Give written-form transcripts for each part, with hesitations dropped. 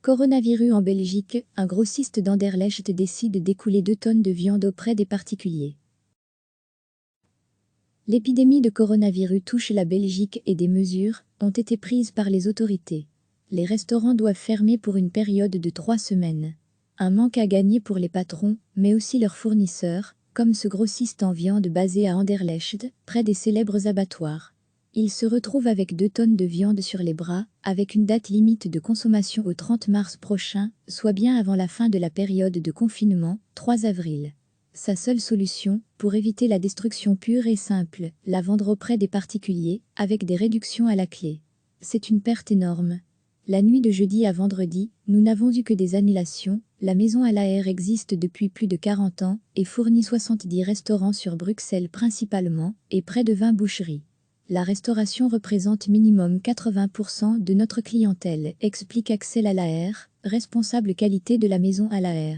Coronavirus en Belgique, un grossiste d'Anderlecht décide d'écouler 2 tonnes de viande auprès des particuliers. L'épidémie de coronavirus touche la Belgique et des mesures ont été prises par les autorités. Les restaurants doivent fermer pour une période de 3 semaines. Un manque à gagner pour les patrons, mais aussi leurs fournisseurs, comme ce grossiste en viande basé à Anderlecht, près des célèbres abattoirs. Il se retrouve avec 2 tonnes de viande sur les bras, avec une date limite de consommation au 30 mars prochain, soit bien avant la fin de la période de confinement, 3 avril. Sa seule solution, pour éviter la destruction pure et simple, la vendre auprès des particuliers, avec des réductions à la clé. C'est une perte énorme. La nuit de jeudi à vendredi, nous n'avons eu que des annulations. La maison à l'AR existe depuis plus de 40 ans et fournit 70 restaurants sur Bruxelles principalement, et près de 20 boucheries. La restauration représente minimum 80% de notre clientèle, explique Axel Allaer, responsable qualité de la maison Allaer.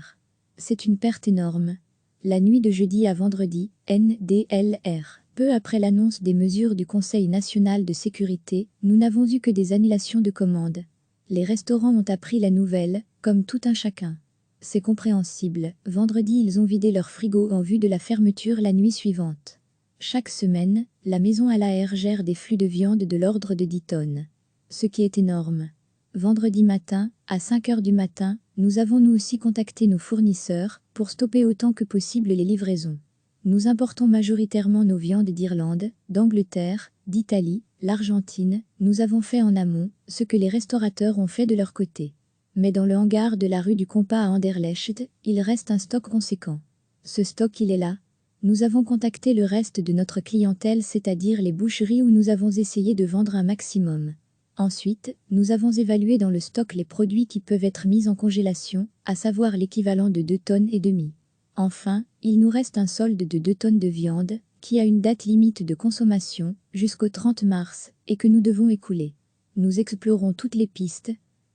C'est une perte énorme. La nuit de jeudi à vendredi, NDLR. Peu après l'annonce des mesures du Conseil national de sécurité, nous n'avons eu que des annulations de commandes. Les restaurants ont appris la nouvelle, comme tout un chacun. C'est compréhensible, vendredi ils ont vidé leur frigo en vue de la fermeture la nuit suivante. Chaque semaine, la maison Allaer gère des flux de viande de l'ordre de 10 tonnes. Ce qui est énorme. Vendredi matin, à 5 h du matin, nous avons nous aussi contacté nos fournisseurs pour stopper autant que possible les livraisons. Nous importons majoritairement nos viandes d'Irlande, d'Angleterre, d'Italie, l'Argentine. Nous avons fait en amont ce que les restaurateurs ont fait de leur côté. Mais dans le hangar de la rue du Compas à Anderlecht, il reste un stock conséquent. Ce stock, il est là. Nous avons contacté le reste de notre clientèle, c'est-à-dire les boucheries où nous avons essayé de vendre un maximum. Ensuite, nous avons évalué dans le stock les produits qui peuvent être mis en congélation, à savoir l'équivalent de 2 tonnes et demie. Enfin, il nous reste un solde de 2 tonnes de viande, qui a une date limite de consommation, jusqu'au 30 mars, et que nous devons écouler. Nous explorons toutes les pistes.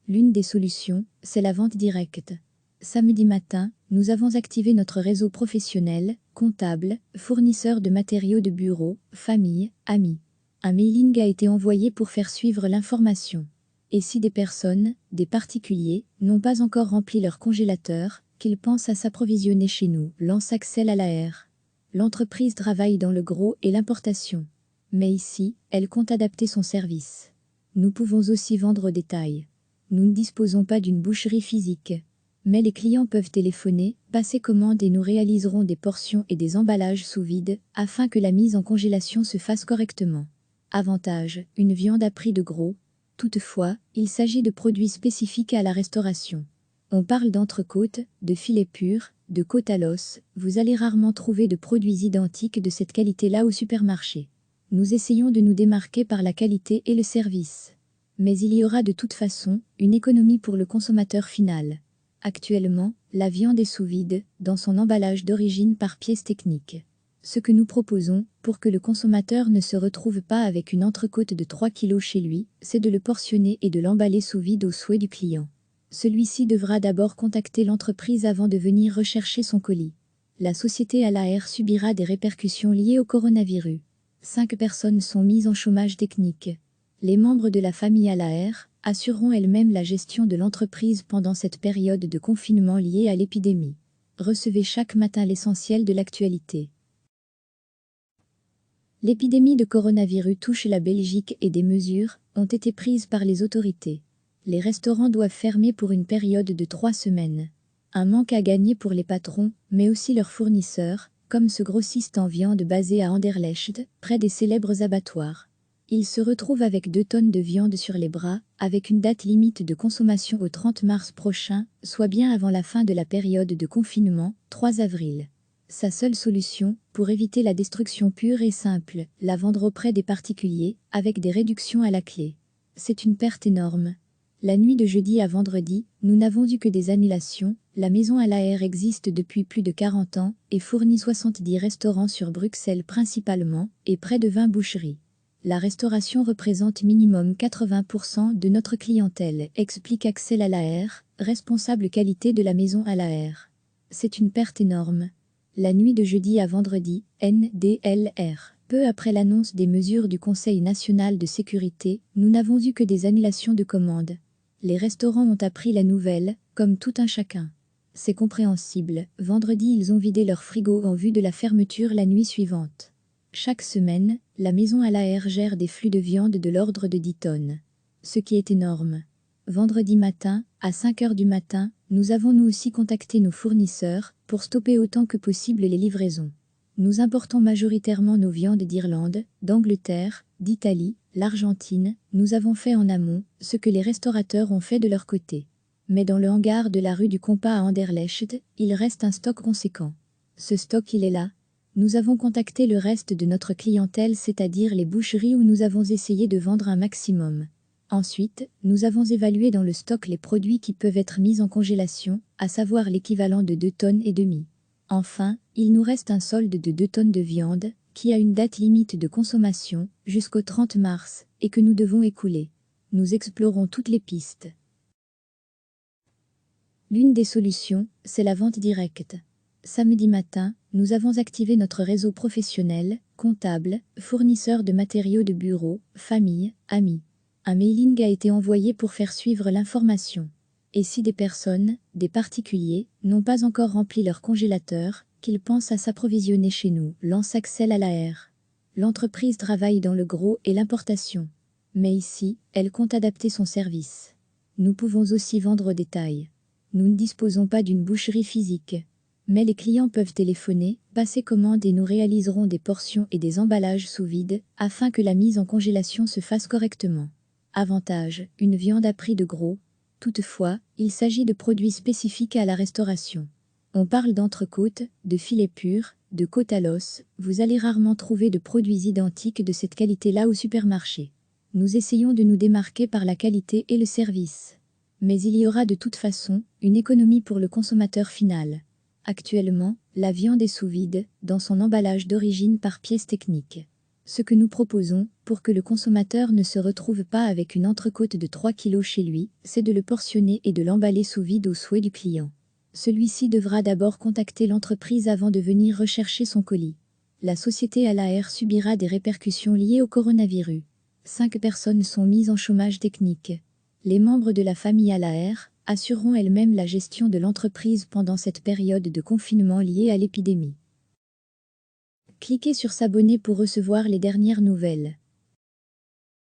L'une des solutions, c'est la vente directe. Samedi matin, nous avons activé notre réseau professionnel, comptable, fournisseurs de matériaux de bureau, famille, amis. Un mailing a été envoyé pour faire suivre l'information. Et si des personnes, des particuliers, n'ont pas encore rempli leur congélateur, qu'ils pensent à s'approvisionner chez nous, lance Axel Allaer. L'entreprise travaille dans le gros et l'importation. Mais ici, elle compte adapter son service. Nous pouvons aussi vendre au détail. Nous ne disposons pas d'une boucherie physique. Mais les clients peuvent téléphoner, passer commande et nous réaliserons des portions et des emballages sous vide, afin que la mise en congélation se fasse correctement. Avantage, une viande à prix de gros. Toutefois, il s'agit de produits spécifiques à la restauration. On parle d'entrecôte, de filet pur, de côte à l'os. Vous allez rarement trouver de produits identiques de cette qualité-là au supermarché. Nous essayons de nous démarquer par la qualité et le service. Mais il y aura de toute façon une économie pour le consommateur final. Actuellement, la viande est sous vide, dans son emballage d'origine par pièce technique. Ce que nous proposons, pour que le consommateur ne se retrouve pas avec une entrecôte de 3 kg chez lui, c'est de le portionner et de l'emballer sous vide au souhait du client. Celui-ci devra d'abord contacter l'entreprise avant de venir rechercher son colis. La société Allaer subira des répercussions liées au coronavirus. 5 personnes sont mises en chômage technique. Les membres de la famille Allaer assureront elles-mêmes la gestion de l'entreprise pendant cette période de confinement liée à l'épidémie. Recevez chaque matin l'essentiel de l'actualité. L'épidémie de coronavirus touche la Belgique et des mesures ont été prises par les autorités. Les restaurants doivent fermer pour une période de 3 semaines. Un manque à gagner pour les patrons, mais aussi leurs fournisseurs, comme ce grossiste en viande basé à Anderlecht, près des célèbres abattoirs. Il se retrouve avec 2 tonnes de viande sur les bras, avec une date limite de consommation au 30 mars prochain, soit bien avant la fin de la période de confinement, 3 avril. Sa seule solution, pour éviter la destruction pure et simple, la vendre auprès des particuliers, avec des réductions à la clé. C'est une perte énorme. La nuit de jeudi à vendredi, nous n'avons eu que des annulations. La maison Allaer existe depuis plus de 40 ans et fournit 70 restaurants sur Bruxelles principalement, et près de 20 boucheries. La restauration représente minimum 80% de notre clientèle, explique Axel Allaer, responsable qualité de la maison Allaer. C'est une perte énorme. La nuit de jeudi à vendredi, NDLR. Peu après l'annonce des mesures du Conseil national de sécurité, nous n'avons eu que des annulations de commandes. Les restaurants ont appris la nouvelle, comme tout un chacun. C'est compréhensible, vendredi ils ont vidé leur frigo en vue de la fermeture la nuit suivante. Chaque semaine, la maison à l'AR gère des flux de viande de l'ordre de 10 tonnes. Ce qui est énorme. Vendredi matin, à 5 heures du matin, nous avons nous aussi contacté nos fournisseurs pour stopper autant que possible les livraisons. Nous importons majoritairement nos viandes d'Irlande, d'Angleterre, d'Italie, l'Argentine. Nous avons fait en amont ce que les restaurateurs ont fait de leur côté. Mais dans le hangar de la rue du Compas à Anderlecht, il reste un stock conséquent. Ce stock, il est là. Nous avons contacté le reste de notre clientèle, c'est-à-dire les boucheries où nous avons essayé de vendre un maximum. Ensuite, nous avons évalué dans le stock les produits qui peuvent être mis en congélation, à savoir l'équivalent de 2 tonnes et demie. Enfin, il nous reste un solde de 2 tonnes de viande, qui a une date limite de consommation, jusqu'au 30 mars, et que nous devons écouler. Nous explorons toutes les pistes. L'une des solutions, c'est la vente directe. Samedi matin, nous avons activé notre réseau professionnel, comptable, fournisseurs de matériaux de bureau, famille, amis. Un mailing a été envoyé pour faire suivre l'information. Et si des personnes, des particuliers, n'ont pas encore rempli leur congélateur, qu'ils pensent à s'approvisionner chez nous, lance Axel à l'AR. L'entreprise travaille dans le gros et l'importation. Mais ici, elle compte adapter son service. Nous pouvons aussi vendre au détail. Nous ne disposons pas d'une boucherie physique. Mais les clients peuvent téléphoner, passer commande et nous réaliserons des portions et des emballages sous vide, afin que la mise en congélation se fasse correctement. Avantage, une viande à prix de gros. Toutefois, il s'agit de produits spécifiques à la restauration. On parle d'entrecôte, de filet pur, de côte à l'os. Vous allez rarement trouver de produits identiques de cette qualité-là au supermarché. Nous essayons de nous démarquer par la qualité et le service. Mais il y aura de toute façon une économie pour le consommateur final. Actuellement, la viande est sous vide, dans son emballage d'origine par pièce technique. Ce que nous proposons, pour que le consommateur ne se retrouve pas avec une entrecôte de 3 kg chez lui, c'est de le portionner et de l'emballer sous vide au souhait du client. Celui-ci devra d'abord contacter l'entreprise avant de venir rechercher son colis. La société à l'AR subira des répercussions liées au coronavirus. 5 personnes sont mises en chômage technique. Les membres de la famille à l'AR assureront elles-mêmes la gestion de l'entreprise pendant cette période de confinement liée à l'épidémie. Cliquez sur s'abonner pour recevoir les dernières nouvelles.